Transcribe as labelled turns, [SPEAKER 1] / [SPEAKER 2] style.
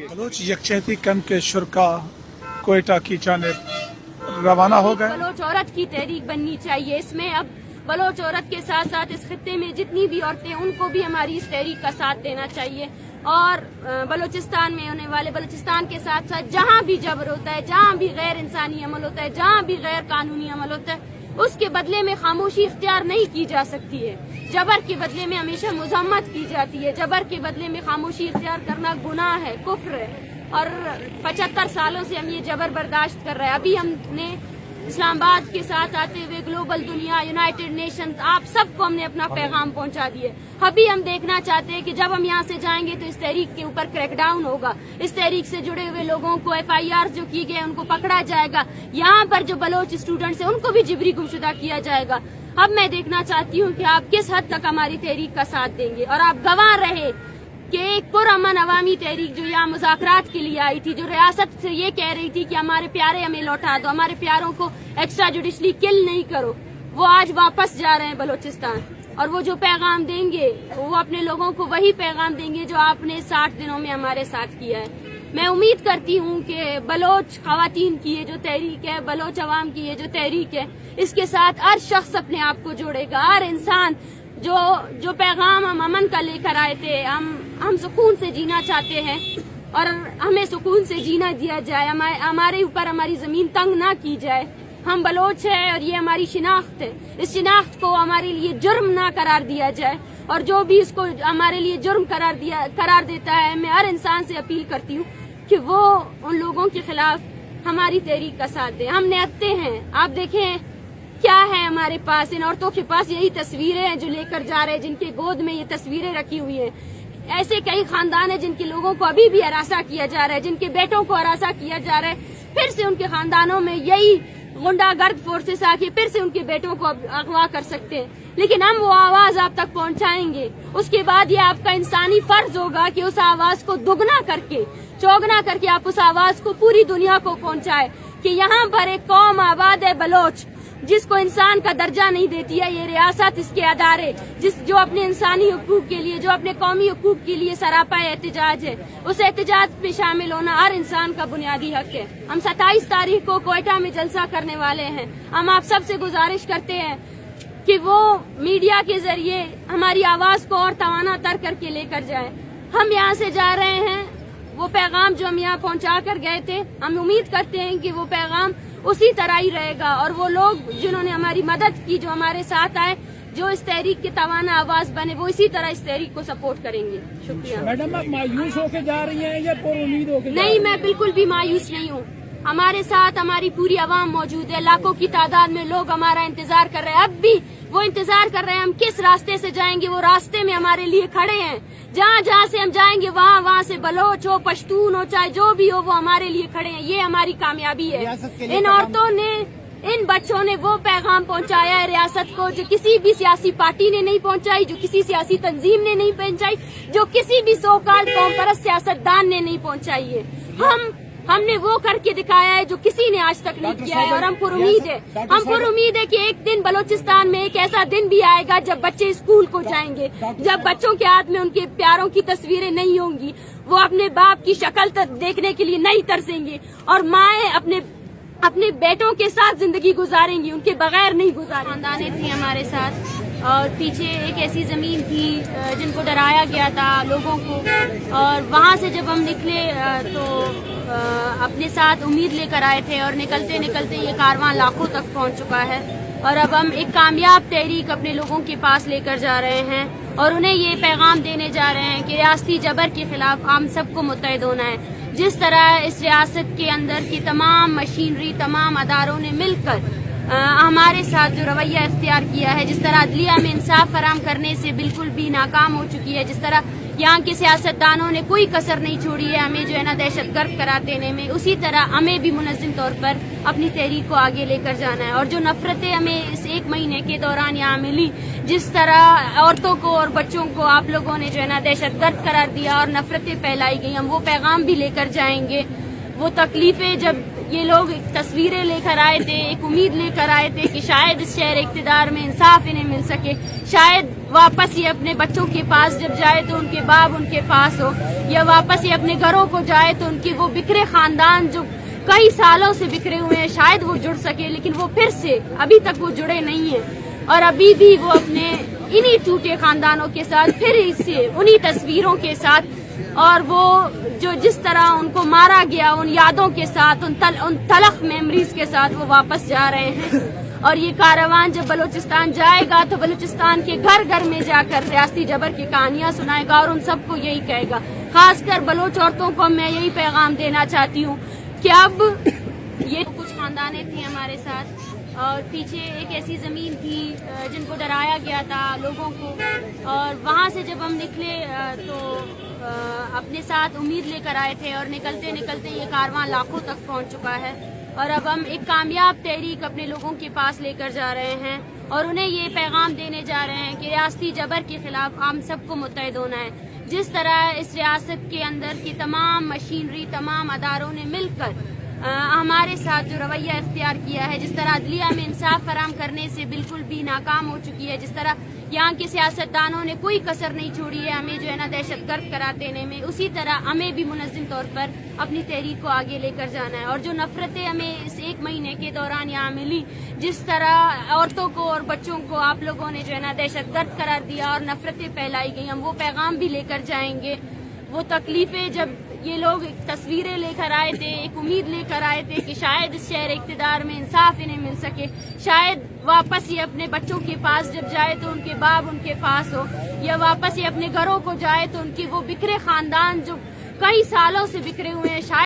[SPEAKER 1] Bloch यकजहती camp के शुरा कोयटा की जानिब रवाना हो गए।
[SPEAKER 2] बलोच औरत की तहरीक बननी चाहिए। इसमें अब बलोच औरत के साथ साथ इस खित्ते में जितनी भी औरतें उनको भी हमारी इस तहरीक का साथ देना चाहिए। और बलूचिस्तान में होने वाले, बलूचिस्तान के साथ साथ जहाँ भी जबर होता है, जहाँ भी गैर इंसानी अमल होता है, जहाँ भी गैर कानूनी अमल होता है, उसके बदले में खामोशी इख्तियार नहीं की जा सकती है। जबर के बदले में हमेशा मज़म्मत की जाती है। जबर के बदले में खामोशी इख्तियार करना गुनाह है, कुफ्र है। और 75 सालों से हम ये जबर बर्दाश्त कर रहे हैं। अभी हमने इस्लामाबाद के साथ आते हुए ग्लोबल दुनिया, यूनाइटेड नेशंस, आप सबको हमने अपना पैगाम पहुंचा दिए। अभी हम देखना चाहते हैं कि जब हम यहाँ से जाएंगे तो इस तहरीक के ऊपर क्रैकडाउन होगा। इस तहरीक से जुड़े हुए लोगों को FIR जो की गए उनको पकड़ा जाएगा। यहाँ पर जो बलोच स्टूडेंट्स हैं उनको भी जिबरी गुमशुदा किया जाएगा। अब मैं देखना चाहती हूँ कि आप किस हद तक हमारी तहरीक का साथ देंगे और आप गवाह रहे कि एक पुरअमन अवामी तहरीक जो यहाँ मुज़ाकरात के लिए आई थी, जो रियासत से ये कह रही थी कि हमारे प्यारे हमें लौटा दो, हमारे प्यारों को एक्स्ट्रा जुडिशली किल नहीं करो, वो आज वापस जा रहे हैं बलूचिस्तान। और वो जो पैगाम देंगे वो अपने लोगों को वही पैगाम देंगे जो आपने 60 दिनों में हमारे साथ किया है। मैं उम्मीद करती हूँ कि बलोच खवातीन की ये जो तहरीक है, बलोच अवाम की ये जो तहरीक है, इसके साथ हर शख्स अपने आप को जोड़ेगा। हर इंसान जो पैगाम हम अमन का लेकर आए थे, हम सुकून से जीना चाहते हैं और हमें सुकून से जीना दिया जाए। हमारे ऊपर हमारी जमीन तंग ना की जाए। हम बलोच है और ये हमारी शिनाख्त है। इस शिनाख्त को हमारे लिए जुर्म ना करार दिया जाए। और जो भी इसको हमारे लिए जुर्म करार देता है, मैं हर इंसान से अपील करती हूँ कि वो उन लोगों के खिलाफ हमारी तहरीक का साथ दे। हम निहत्ते हैं, आप देखें क्या है हमारे पास। इन औरतों के पास यही तस्वीरें हैं जो लेकर जा रहे हैं, जिनके गोद में ये तस्वीरें रखी हुई हैं। ऐसे कई खानदान हैं जिनके लोगों को अभी भी हरासा किया जा रहा है, जिनके बेटों को हरासा किया जा रहा है। फिर से उनके खानदानों में यही गुंडागर्द फोर्सेस आके फिर से उनके बेटों को अगवा कर सकते हैं। लेकिन हम वो आवाज आप तक पहुंचाएंगे। उसके बाद ये आपका इंसानी फर्ज होगा कि उस आवाज को दुगना करके, चौगना करके आप उस आवाज को पूरी दुनिया को पहुंचाए कि यहाँ पर एक कौम आबाद है बलोच, जिसको इंसान का दर्जा नहीं देती है ये रियासत, इसके अदारे, जो अपने इंसानी हुकूक के लिए, जो अपने कौमी हुकूक के लिए सरापा एहतजाज है, उस एहतजाज में शामिल होना हर इंसान का बुनियादी हक है। हम 27 तारीख को कोयटा में जलसा करने वाले हैं। हम आप सबसे गुजारिश करते हैं कि वो मीडिया के जरिए हमारी आवाज को और तवाना तर करके लेकर जाए। हम यहाँ से जा रहे हैं, वो पैगाम जो हम यहाँ पहुँचा कर गए थे, हम उम्मीद करते हैं कि वो पैगाम उसी तरह ही रहेगा। और वो लोग जिन्होंने हमारी मदद की, जो हमारे साथ आए, जो इस तहरीक के तवाना आवाज बने, वो इसी तरह इस तहरीक को सपोर्ट करेंगे। शुक्रिया।
[SPEAKER 3] मैडम, आप मायूस होके जा रही हैं या पुर उम्मीद होके?
[SPEAKER 2] नहीं, मैं बिल्कुल भी मायूस नहीं हूँ। हमारे साथ हमारी पूरी आवाम मौजूद है। लाखों की तादाद में लोग हमारा इंतजार कर रहे हैं। अब भी वो इंतजार कर रहे हैं हम किस रास्ते से जाएंगे। वो रास्ते में हमारे लिए खड़े हैं। जहाँ जहाँ से हम जाएंगे वहाँ से बलोच हो, पश्तून हो, चाहे जो भी हो, वो हमारे लिए खड़े हैं। ये हमारी कामयाबी है। इन औरतों ने, इन बच्चों ने वो पैगाम पहुँचाया है रियासत को जो किसी भी सियासी पार्टी ने नहीं पहुँचाई, जो किसी सियासी तंजीम ने नहीं पहुँचाई, जो किसी भी सो कॉल्ड कौम परस्त सियासतदान ने नहीं पहुँचाई है। हमने वो करके दिखाया है जो किसी ने आज तक नहीं किया है। और हम पुरुमीद है कि एक दिन बलूचिस्तान में एक ऐसा दिन भी आएगा जब बच्चे स्कूल को जाएंगे, जब बच्चों के हाथ में उनके प्यारों की तस्वीरें नहीं होंगी, वो अपने बाप की शक्ल तक देखने के लिए नहीं तरसेंगे, और माएँ अपने बेटों के साथ जिंदगी गुजारेंगी, उनके बगैर नहीं गुजारेंगी। खानदानें थी हमारे साथ और पीछे एक ऐसी जमीन थी जिनको डराया गया था लोगों को। और वहाँ से जब हम निकले तो अपने साथ उम्मीद लेकर आए थे और निकलते निकलते ये कारवां लाखों तक पहुँच चुका है। और अब हम एक कामयाब तहरीक अपने लोगों के पास लेकर जा रहे हैं और उन्हें ये पैगाम देने जा रहे हैं कि रियासती जबर के खिलाफ हम सबको मुत्तहिद होना है। जिस तरह इस रियासत के अंदर की तमाम मशीनरी, तमाम अदारों ने मिलकर हमारे साथ जो रवैया इख्तियार किया है, जिस तरह अदलिया में इंसाफ फराहम करने से बिल्कुल भी नाकाम हो चुकी है, जिस तरह यहाँ के सियासतदानों ने कोई कसर नहीं छोड़ी है हमें जो है ना दहशतगर्द करार देने में, उसी तरह हमें भी मुनज़्ज़म तौर पर अपनी तहरीक को आगे लेकर जाना है। और जो नफरतें हमें इस एक महीने के दौरान यहाँ मिली, जिस तरह औरतों को और बच्चों को आप लोगों ने जो है ना दहशतगर्द करार दिया और नफरतें फैलाई गई, हम वो पैगाम भी लेकर जाएंगे। वो तकलीफें जब یہ لوگ ایک تصویریں لے کر آئے تھے, ایک امید لے کر آئے تھے کہ شاید اس شہر اقتدار میں انصاف انہیں مل سکے, شاید واپس یہ اپنے بچوں کے پاس جب جائے تو ان کے باپ ان کے پاس ہو, یا واپس یہ اپنے گھروں کو جائے تو ان کے وہ بکھرے خاندان جو کئی سالوں سے بکھرے ہوئے ہیں شاید وہ جڑ سکے, لیکن وہ پھر سے ابھی تک وہ جڑے نہیں ہیں, اور ابھی بھی وہ اپنے انہی ٹوٹے خاندانوں کے ساتھ پھر اسے انہی تصویروں کے ساتھ, اور وہ جو جس طرح ان کو مارا گیا ان یادوں کے ساتھ, ان تلخ میموریز کے ساتھ وہ واپس جا رہے ہیں. اور یہ کاروان جب بلوچستان جائے گا تو بلوچستان کے گھر گھر میں جا کر ریاستی جبر کی کہانیاں سنائے گا, اور ان سب کو یہی کہے گا. خاص کر بلوچ عورتوں کو میں یہی پیغام دینا چاہتی ہوں کہ اب یہ کچھ خاندانیں تھیں ہمارے ساتھ, اور پیچھے ایک ایسی زمین تھی جن کو ڈرایا گیا تھا لوگوں کو, اور وہاں سے جب ہم نکلے تو اپنے ساتھ امید لے کر آئے تھے, اور نکلتے نکلتے یہ کارواں لاکھوں تک پہنچ چکا ہے, اور اب ہم ایک کامیاب تحریک اپنے لوگوں کے پاس لے کر جا رہے ہیں, اور انہیں یہ پیغام دینے جا رہے ہیں کہ ریاستی جبر کے خلاف ہم سب کو متحد ہونا ہے. جس طرح اس ریاست کے اندر کی تمام مشینری, تمام اداروں نے مل کر ہمارے ساتھ جو رویہ اختیار کیا ہے, جس طرح عدلیہ میں انصاف فراہم کرنے سے بالکل بھی ناکام ہو چکی ہے, جس طرح یہاں کے سیاستدانوں نے کوئی کسر نہیں چھوڑی ہے ہمیں جو ہے نا دہشت گرد قرار دینے میں, اسی طرح ہمیں بھی منظم طور پر اپنی تحریک کو آگے لے کر جانا ہے. اور جو نفرتیں ہمیں اس ایک مہینے کے دوران یہاں ملی, جس طرح عورتوں کو اور بچوں کو آپ لوگوں نے جو ہے نا دہشت گرد قرار دیا اور نفرتیں پھیلائی گئی, ہم وہ پیغام بھی لے کر جائیں گے. وہ تکلیفیں جب یہ لوگ ایک تصویریں لے کر آئے تھے, ایک امید لے کر آئے تھے کہ شاید اس شہر اقتدار میں انصاف انہیں مل سکے, شاید واپس یہ اپنے بچوں کے پاس جب جائے تو ان کے باپ ان کے پاس ہو, یا واپس یہ اپنے گھروں کو جائے تو ان کے وہ بکھرے خاندان جو کئی سالوں سے بکھرے ہوئے ہیں شاید